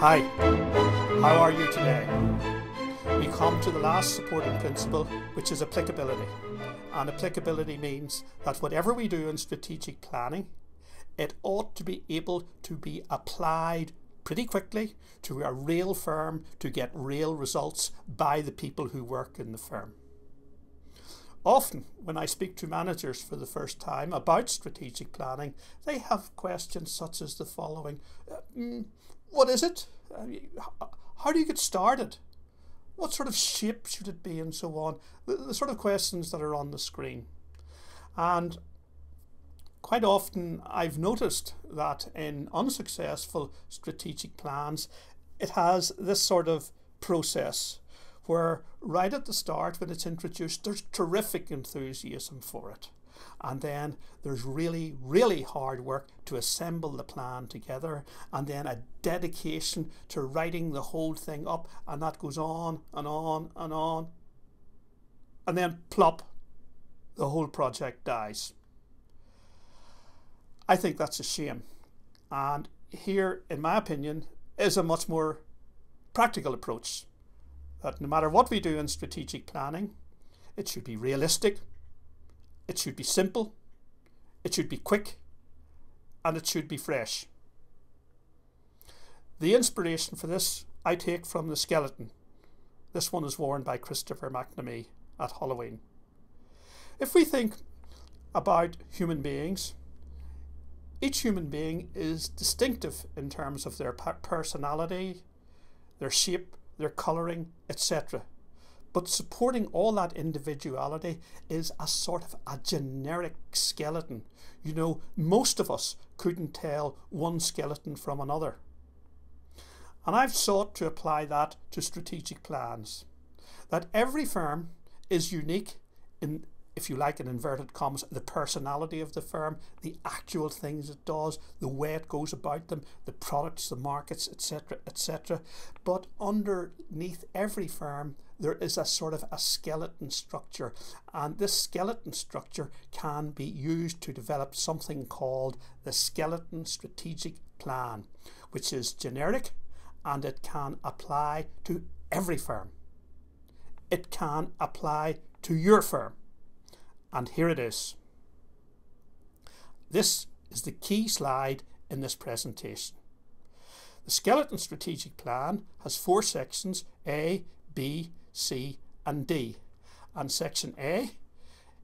Hi, how are you today? We come to the last supporting principle, which is applicability. And applicability means that whatever we do in strategic planning, it ought to be able to be applied pretty quickly to a real firm to get real results by the people who work in the firm. Often, when I speak to managers for the first time about strategic planning, they have questions such as the following. What is it? How do you get started? What sort of shape should it be, and so on? The sort of questions that are on the screen. And quite often I've noticed that in unsuccessful strategic plans, it has this sort of process where right at the start when it's introduced, there's terrific enthusiasm for it. And then there's really, really hard work to assemble the plan together, and then a dedication to writing the whole thing up, and that goes on and on and on. And then plop, the whole project dies. I think that's a shame. And here, in my opinion, is a much more practical approach. That no matter what we do in strategic planning, it should be realistic, it should be simple, it should be quick, and it should be fresh. The inspiration for this I take from the skeleton. This one is worn by Christopher McNamee at Halloween. If we think about human beings, each human being is distinctive in terms of their personality, their shape, their colouring, etc. But supporting all that individuality is a sort of a generic skeleton. You know, most of us couldn't tell one skeleton from another. And I've sought to apply that to strategic plans. That every firm is unique in, if you like, in inverted commas, the personality of the firm, the actual things it does, the way it goes about them, the products, the markets, etc., etc. But underneath every firm, there is a sort of a skeleton structure, and this skeleton structure can be used to develop something called the skeleton strategic plan, which is generic and it can apply to every firm. It can apply to your firm. And here it is. This is the key slide in this presentation. The skeleton strategic plan has 4 sections, A, B, C and D. And section A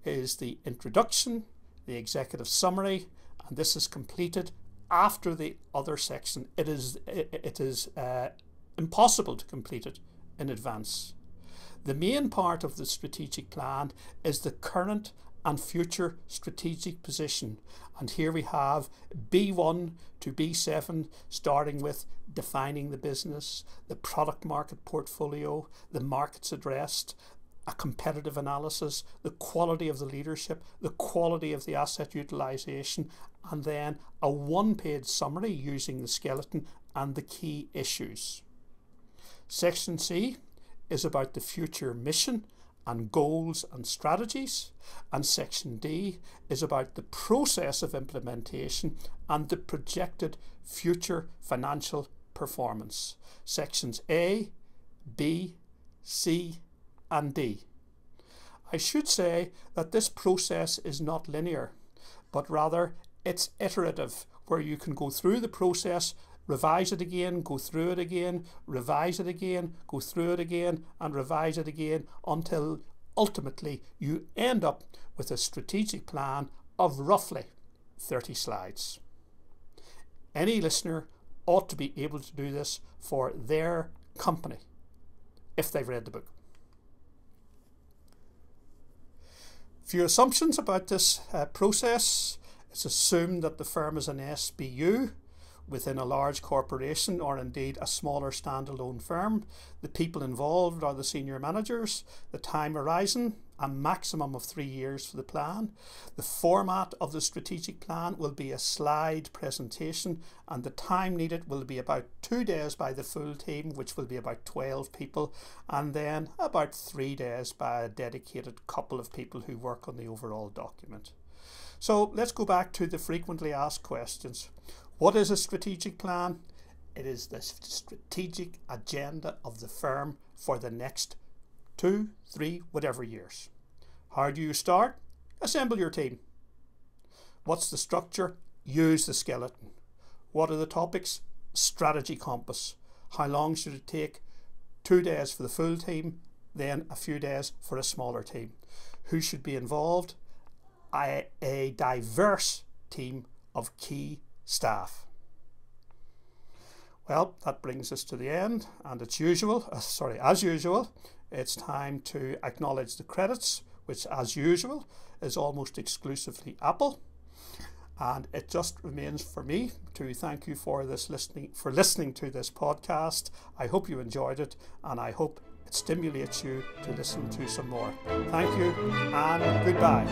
is the introduction, the executive summary, and this is completed after the other section. It is impossible to complete it in advance. The main part of the strategic plan is the current and future strategic position. And here we have B1 to B7, starting with defining the business, the product market portfolio, the markets addressed, a competitive analysis, the quality of the leadership, the quality of the asset utilization, and then a 1-page summary using the skeleton and the key issues. Section C is about the future mission and goals and strategies, and section D is about the process of implementation and the projected future financial performance. Sections A, B, C and D. I should say that this process is not linear, but rather it's iterative, where you can go through the process, revise it again, go through it again, revise it again, go through it again, and revise it again until ultimately you end up with a strategic plan of roughly 30 slides. Any listener ought to be able to do this for their company if they've read the book. Few assumptions about this process. It's assumed that the firm is an SBU within a large corporation, or indeed a smaller standalone firm. The people involved are the senior managers. The time horizon, a maximum of 3 years for the plan. The format of the strategic plan will be a slide presentation, and the time needed will be about 2 days by the full team, which will be about 12 people, and then about 3 days by a dedicated couple of people who work on the overall document. So let's go back to the frequently asked questions. What is a strategic plan? It is the strategic agenda of the firm for the next 2, 3, whatever years. How do you start? Assemble your team. What's the structure? Use the skeleton. What are the topics? Strategy compass. How long should it take? 2 days for the full team, then a few days for a smaller team. Who should be involved? A diverse team of key staff. Well, that brings us to the end, and as usual, it's time to acknowledge the credits, which as usual is almost exclusively Apple. And it just remains for me to thank you for listening to this podcast. I hope you enjoyed it, and I hope it stimulates you to listen to some more. Thank you and goodbye.